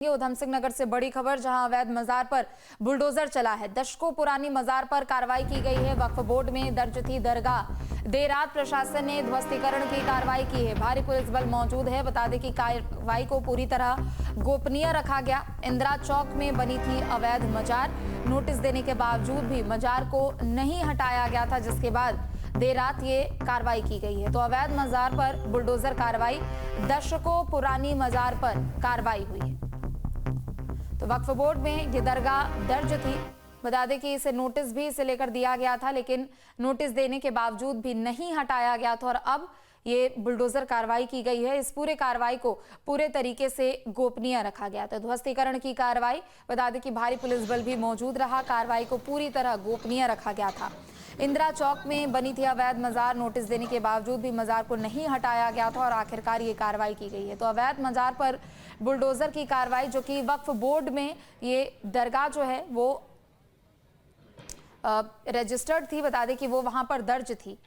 उधम सिंह नगर से बड़ी खबर, जहां अवैध मजार पर बुलडोजर चला है। दशकों पुरानी मजार पर कार्रवाई की गई है। वक्फ बोर्ड में दर्ज थी दरगाह। देर रात प्रशासन ने ध्वस्तीकरण की कार्रवाई की है। भारी पुलिस बल मौजूद है। बता दें कि कार्रवाई को पूरी तरह गोपनीय रखा गया। इंदिरा चौक में बनी थी अवैध मजार। नोटिस देने के बावजूद भी मजार को नहीं हटाया गया था, जिसके बाद देर रात ये कार्रवाई की गई है। तो अवैध मजार पर बुलडोजर कार्रवाई, दशकों पुरानी मजार पर कार्रवाई हुई है। तो वक्फ बोर्ड में ये दरगाह दर्ज थी। बता दें कि इसे नोटिस भी इसे लेकर दिया गया था, लेकिन नोटिस देने के बावजूद भी नहीं हटाया गया था और अब ये बुलडोजर कार्रवाई की गई है। इस पूरे कार्रवाई को पूरे तरीके से गोपनीय रखा गया था। ध्वस्तीकरण की कार्रवाई, बता दें कि भारी पुलिस बल भी मौजूद रहा। कार्रवाई को पूरी तरह गोपनीय रखा गया था। इंदिरा चौक में बनी थी अवैध मजार। नोटिस देने के बावजूद भी मजार को नहीं हटाया गया था और आखिरकार ये कार्रवाई की गई है। तो अवैध मजार पर बुलडोजर की कार्रवाई, जो कि वक्फ बोर्ड में ये दरगाह जो है वो रजिस्टर्ड थी। बता दें कि वो वहां पर दर्ज थी।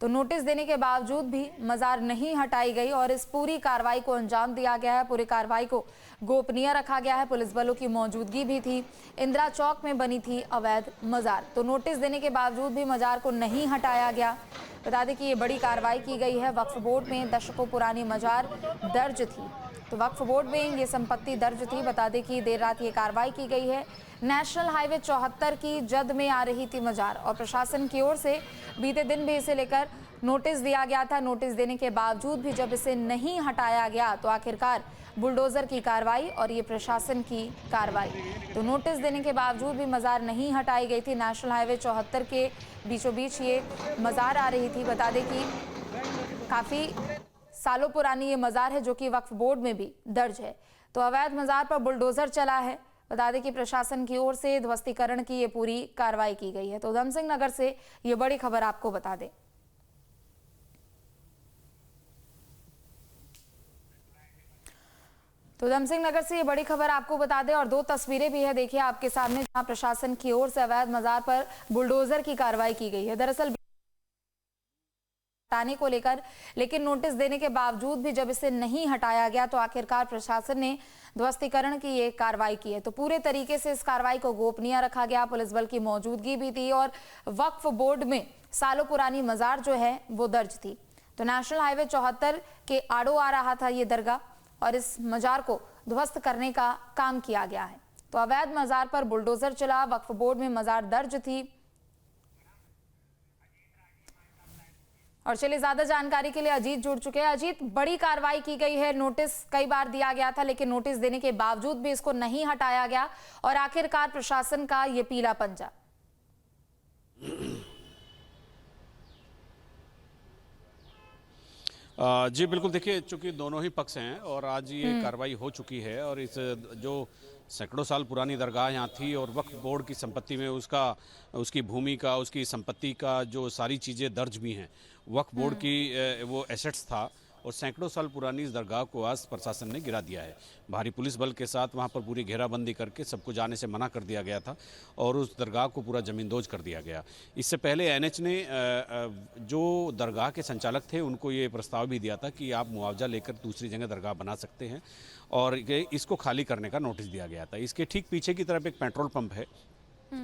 तो नोटिस देने के बावजूद भी मजार नहीं हटाई गई और इस पूरी कार्रवाई को अंजाम दिया गया है। पूरी कार्रवाई को गोपनीय रखा गया है। पुलिस बलों की मौजूदगी भी थी। इंदिरा चौक में बनी थी अवैध मजार। तो नोटिस देने के बावजूद भी मजार को नहीं हटाया गया। बता दें कि ये बड़ी कार्रवाई की गई है। वक्फ बोर्ड में दशकों पुरानी मजार दर्ज थी। तो वक्फ बोर्ड में ये संपत्ति दर्ज थी। बता दें कि देर रात ये कार्रवाई की गई है। नेशनल हाईवे 74 की जद में आ रही थी मजार और प्रशासन की ओर से बीते दिन भी इसे लेकर नोटिस दिया गया था। नोटिस देने के बावजूद भी जब इसे नहीं हटाया गया तो आखिरकार बुलडोजर की कार्रवाई और ये प्रशासन की कार्रवाई। तो नोटिस देने के बावजूद भी मजार नहीं हटाई गई थी। नेशनल हाईवे 74 के बीचों बीच ये मजार आ रही थी। बता दें कि काफ़ी सालों पुरानी ये मजार है, जो कि वक्फ बोर्ड में भी दर्ज है। तो अवैध मजार पर बुलडोजर चला है। बता दें कि प्रशासन की ओर से ध्वस्तीकरण की ये पूरी कार्रवाई की गई है। तो उधम सिंह नगर से ये बड़ी खबर आपको बता दें। तो उधम सिंह नगर से ये बड़ी खबर आपको बता दें और दो तस्वीरें भी है, देखिए आपके सामने, जहां प्रशासन की ओर से अवैध मजार पर बुलडोजर की कार्रवाई की गई है। दरअसल हटाने को लेकर, लेकिन नोटिस देने के बावजूद भी जब इसे नहीं हटाया गया तो आखिरकार प्रशासन ने ध्वस्तीकरण की ये कार्रवाई की है। तो पूरे तरीके से इस कार्रवाई को गोपनीय रखा गया। पुलिस बल की मौजूदगी भी थी और वक्फ बोर्ड में सालों पुरानी मजार जो है वो दर्ज थी। तो नेशनल हाईवे 74 के आड़ो आ रहा था ये दरगाह और इस मजार को ध्वस्त करने का काम किया गया है। तो अवैध मजार पर बुलडोजर चला। वक्फ बोर्ड में मजार दर्ज थी। और चलिए ज्यादा जानकारी के लिए अजीत जुड़ चुके हैं। अजीत, बड़ी कार्रवाई की गई है। नोटिस कई बार दिया गया था, लेकिन नोटिस देने के बावजूद भी इसको नहीं हटाया गया और आखिरकार प्रशासन का ये पीला पंजा। जी बिल्कुल, देखिए चूंकि दोनों ही पक्ष हैं और आज ये कार्रवाई हो चुकी है और इस जो सैकड़ों साल पुरानी दरगाह यहाँ थी और वक्फ बोर्ड की संपत्ति में उसकी भूमि का, उसकी संपत्ति का जो सारी चीज़ें दर्ज भी हैं, वक्फ बोर्ड की वो एसेट्स था और सैकड़ों साल पुरानी इस दरगाह को आज प्रशासन ने गिरा दिया है। भारी पुलिस बल के साथ वहाँ पर पूरी घेराबंदी करके सबको जाने से मना कर दिया गया था और उस दरगाह को पूरा ज़मींदोज कर दिया गया। इससे पहले एनएच ने जो दरगाह के संचालक थे उनको ये प्रस्ताव भी दिया था कि आप मुआवजा लेकर दूसरी जगह दरगाह बना सकते हैं और इसको खाली करने का नोटिस दिया गया था। इसके ठीक पीछे की तरफ एक पेट्रोल पंप है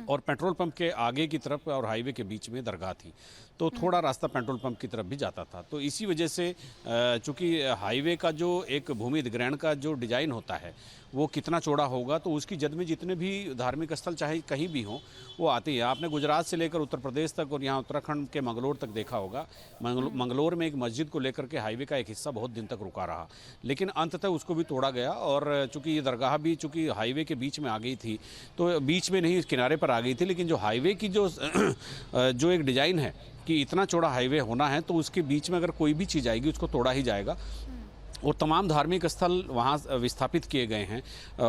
और पेट्रोल पंप के आगे की तरफ और हाईवे के बीच में दरगाह थी, तो थोड़ा रास्ता पेट्रोल पंप की तरफ भी जाता था। तो इसी वजह से चूंकि हाईवे का जो एक भूमि अधिग्रहण का जो डिज़ाइन होता है वो कितना चौड़ा होगा, तो उसकी जद में जितने भी धार्मिक स्थल चाहे कहीं भी हों वो आते हैं। आपने गुजरात से लेकर उत्तर प्रदेश तक और यहाँ उत्तराखंड के मंगलोर तक देखा होगा। मंगलोर में एक मस्जिद को लेकर के हाईवे का एक हिस्सा बहुत दिन तक रुका रहा, लेकिन अंततः उसको भी तोड़ा गया और चूंकि ये दरगाह भी चूंकि हाईवे के बीच में आ गई थी, तो बीच में नहीं किनारे पर आ गई थी, लेकिन जो हाईवे की जो एक डिज़ाइन है कि इतना चौड़ा हाईवे होना है तो उसके बीच में अगर कोई भी चीज़ आएगी उसको तोड़ा ही जाएगा। और तमाम धार्मिक स्थल वहाँ विस्थापित किए गए हैं,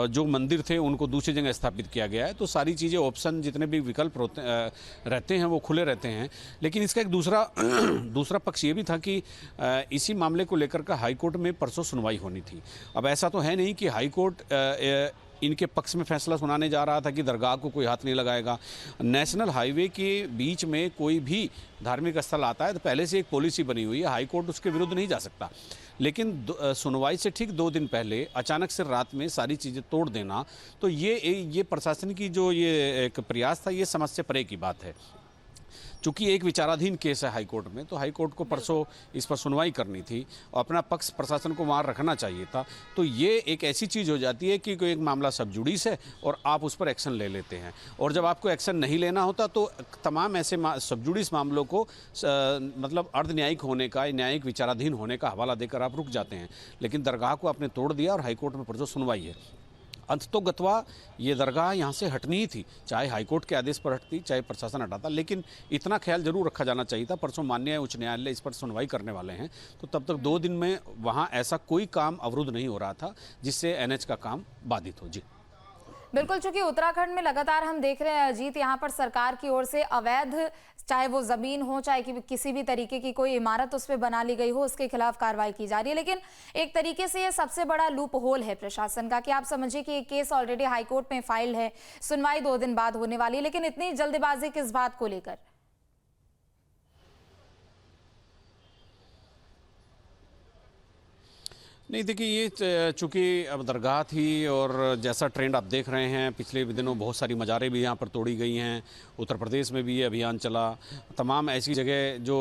जो मंदिर थे उनको दूसरी जगह स्थापित किया गया है। तो सारी चीज़ें, ऑप्शन जितने भी विकल्प रहते हैं वो खुले रहते हैं। लेकिन इसका एक दूसरा पक्ष ये भी था कि इसी मामले को लेकर का हाईकोर्ट में परसों सुनवाई होनी थी। अब ऐसा तो है नहीं कि हाईकोर्ट इनके पक्ष में फैसला सुनाने जा रहा था कि दरगाह को कोई हाथ नहीं लगाएगा। नेशनल हाईवे के बीच में कोई भी धार्मिक स्थल आता है तो पहले से एक पॉलिसी बनी हुई है, हाईकोर्ट उसके विरुद्ध नहीं जा सकता। लेकिन सुनवाई से ठीक 2 दिन पहले अचानक से रात में सारी चीज़ें तोड़ देना, तो ये प्रशासन की जो ये एक प्रयास था, ये समझ से परे की बात है। चूंकि एक विचाराधीन केस है हाईकोर्ट में, तो हाईकोर्ट को परसों इस पर सुनवाई करनी थी और अपना पक्ष प्रशासन को वहाँ रखना चाहिए था। तो ये एक ऐसी चीज़ हो जाती है कि कोई एक मामला सब जुडिस है और आप उस पर एक्शन ले लेते हैं, और जब आपको एक्शन नहीं लेना होता तो तमाम ऐसे सब जुडिस मामलों को मतलब अर्ध न्यायिक होने का, न्यायिक विचाराधीन होने का हवाला देकर आप रुक जाते हैं। लेकिन दरगाह को आपने तोड़ दिया और हाईकोर्ट में परसों सुनवाई है। अंततोगत्वा ये दरगाह यहाँ से हटनी ही थी, चाहे हाईकोर्ट के आदेश पर हटती, चाहे प्रशासन हटाता, लेकिन इतना ख्याल जरूर रखा जाना चाहिए था। परसों माननीय उच्च न्यायालय इस पर सुनवाई करने वाले हैं, तो तब तक 2 दिन में वहाँ ऐसा कोई काम अवरुद्ध नहीं हो रहा था जिससे एनएच का काम बाधित हो। जी बिल्कुल, चूंकि उत्तराखंड में लगातार हम देख रहे हैं अजीत, यहाँ पर सरकार की ओर से अवैध, चाहे वो जमीन हो, चाहे कि किसी भी तरीके की कोई इमारत उस पर बना ली गई हो, उसके खिलाफ कार्रवाई की जा रही है। लेकिन एक तरीके से ये सबसे बड़ा लूप होल है प्रशासन का कि आप समझिए कि ये केस ऑलरेडी हाईकोर्ट में फाइल है, सुनवाई 2 दिन बाद होने वाली है, लेकिन इतनी जल्दबाजी किस बात को लेकर? नहीं, देखिए, ये चूँकि अब दरगाह थी और जैसा ट्रेंड आप देख रहे हैं, पिछले दिनों बहुत सारी मज़ारें भी यहाँ पर तोड़ी गई हैं। उत्तर प्रदेश में भी ये अभियान चला। तमाम ऐसी जगह जो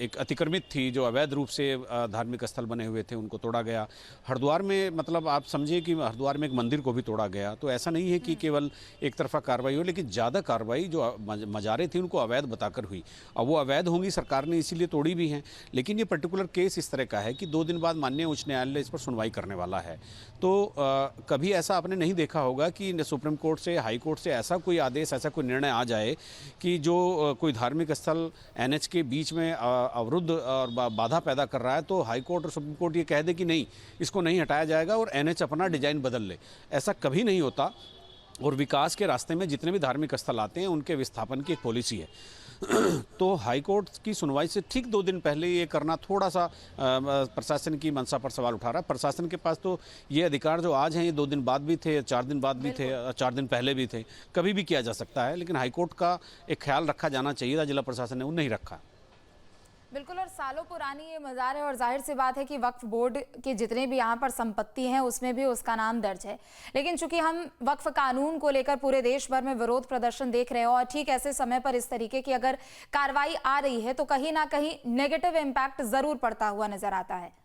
एक अतिक्रमित थी, जो अवैध रूप से धार्मिक स्थल बने हुए थे, उनको तोड़ा गया। हरिद्वार में मतलब आप समझिए कि हरिद्वार में एक मंदिर को भी तोड़ा गया। तो ऐसा नहीं है कि केवल एक तरफा कार्रवाई हो, लेकिन ज़्यादा कार्रवाई जो मज़ारें थी उनको अवैध बताकर हुई। अब वो अवैध होंगी, सरकार ने इसीलिए तोड़ी भी हैं। लेकिन ये पर्टिकुलर केस इस तरह का है कि 2 दिन बाद माननीय उच्च न्यायालय इस पर सुनवाई करने वाला है। तो कभी ऐसा आपने नहीं देखा होगा कि सुप्रीम कोर्ट से, हाई कोर्ट से ऐसा कोई आदेश, ऐसा कोई निर्णय आ जाए कि जो कोई धार्मिक स्थल एनएच के बीच में अवरुद्ध और बाधा पैदा कर रहा है, तो हाई कोर्ट और सुप्रीम कोर्ट ये कह दे कि नहीं, इसको नहीं हटाया जाएगा और एनएच अपना डिजाइन बदल ले। ऐसा कभी नहीं होता। और विकास के रास्ते में जितने भी धार्मिक स्थल आते हैं, उनके विस्थापन की एक पॉलिसी है। तो हाई कोर्ट की सुनवाई से ठीक 2 दिन पहले ये करना थोड़ा सा प्रशासन की मंशा पर सवाल उठा रहा है। प्रशासन के पास तो ये अधिकार जो आज हैं, ये 2 दिन बाद भी थे, 4 दिन बाद भी थे, 4 दिन पहले भी थे, कभी भी किया जा सकता है। लेकिन हाई कोर्ट का एक ख्याल रखा जाना चाहिए था, जिला प्रशासन ने वो नहीं रखा। बिल्कुल, और सालों पुरानी ये मज़ार है और जाहिर सी बात है कि वक्फ बोर्ड की जितने भी यहाँ पर संपत्ति हैं उसमें भी उसका नाम दर्ज है। लेकिन चूंकि हम वक्फ कानून को लेकर पूरे देश भर में विरोध प्रदर्शन देख रहे हैं और ठीक ऐसे समय पर इस तरीके की अगर कार्रवाई आ रही है तो कहीं ना कहीं नेगेटिव इम्पैक्ट जरूर पड़ता हुआ नजर आता है।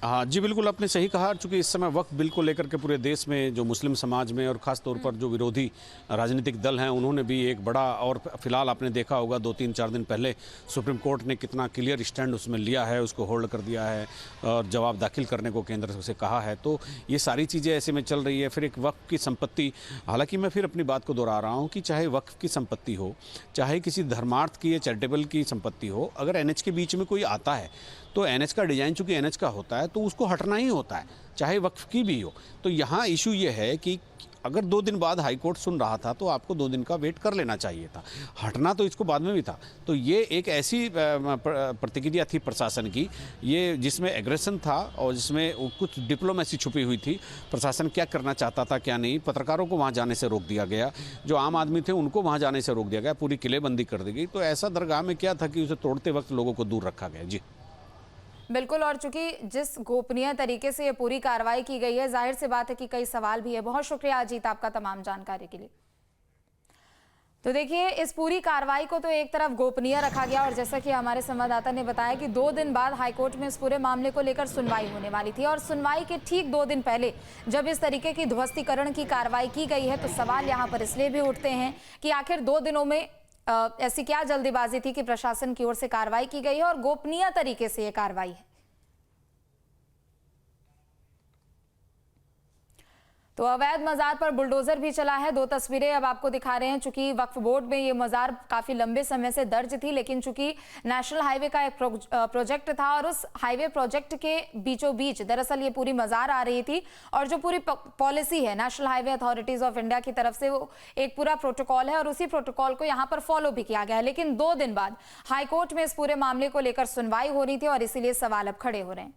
हाँ जी, बिल्कुल आपने सही कहा। चूँकि इस समय वक्फ बिल को लेकर के पूरे देश में जो मुस्लिम समाज में और ख़ास तौर पर जो विरोधी राजनीतिक दल हैं, उन्होंने भी एक बड़ा, और फिलहाल आपने देखा होगा 2-3-4 दिन पहले सुप्रीम कोर्ट ने कितना क्लियर स्टैंड उसमें लिया है, उसको होल्ड कर दिया है और जवाब दाखिल करने को केंद्र से कहा है। तो ये सारी चीज़ें ऐसे में चल रही है। फिर एक वक्फ की संपत्ति, हालांकि मैं फिर अपनी बात को दोहरा रहा हूँ कि चाहे वक्फ की संपत्ति हो, चाहे किसी धर्मार्थ की या चैरिटेबल की संपत्ति हो, अगर एनएच के बीच में कोई आता है तो एनएच का डिज़ाइन चूँकि एनएच का होता है तो उसको हटना ही होता है, चाहे वक्फ की भी हो। तो यहाँ इशू ये है कि अगर 2 दिन बाद हाईकोर्ट सुन रहा था तो आपको 2 दिन का वेट कर लेना चाहिए था। हटना तो इसको बाद में भी था। तो ये एक ऐसी प्रतिक्रिया थी प्रशासन की, ये जिसमें एग्रेशन था और जिसमें कुछ डिप्लोमेसी छुपी हुई थी। प्रशासन क्या करना चाहता था, क्या नहीं। पत्रकारों को वहाँ जाने से रोक दिया गया, जो आम आदमी थे उनको वहाँ जाने से रोक दिया गया, पूरी किलेबंदी कर दी गई। तो ऐसा दरगाह में क्या था कि उसे तोड़ते वक्त लोगों को दूर रखा गया। जी बिल्कुल, और चूंकि जिस गोपनीय तरीके से ये पूरी कार्रवाई की गई है, जाहिर सी बात है कि कई सवाल भी है। बहुत शुक्रिया अजीत आपका तमाम जानकारी के लिए। तो देखिए, इस पूरी कार्रवाई को तो एक तरफ गोपनीय रखा गया और जैसा कि हमारे संवाददाता ने बताया कि 2 दिन बाद हाईकोर्ट में इस पूरे मामले को लेकर सुनवाई होने वाली थी और सुनवाई के ठीक 2 दिन पहले जब इस तरीके की ध्वस्तीकरण की कार्रवाई की गई है तो सवाल यहाँ पर इसलिए भी उठते हैं कि आखिर 2 दिनों में ऐसी क्या जल्दीबाजी थी कि प्रशासन की ओर से कार्रवाई की गई है और गोपनीय तरीके से यह कार्रवाई है। तो अवैध मजार पर बुलडोजर भी चला है। 2 तस्वीरें अब आपको दिखा रहे हैं। चूंकि वक्फ बोर्ड में ये मजार काफी लंबे समय से दर्ज थी, लेकिन चूंकि नेशनल हाईवे का एक प्रोजेक्ट था और उस हाईवे प्रोजेक्ट के बीचों बीच दरअसल ये पूरी मजार आ रही थी और जो पूरी पॉलिसी है national highway authorities of India की तरफ से, वो एक पूरा प्रोटोकॉल है और उसी प्रोटोकॉल को यहाँ पर फॉलो भी किया गया है। लेकिन 2 दिन बाद हाईकोर्ट में इस पूरे मामले को लेकर सुनवाई हो रही थी और इसीलिए सवाल अब खड़े हो रहे हैं।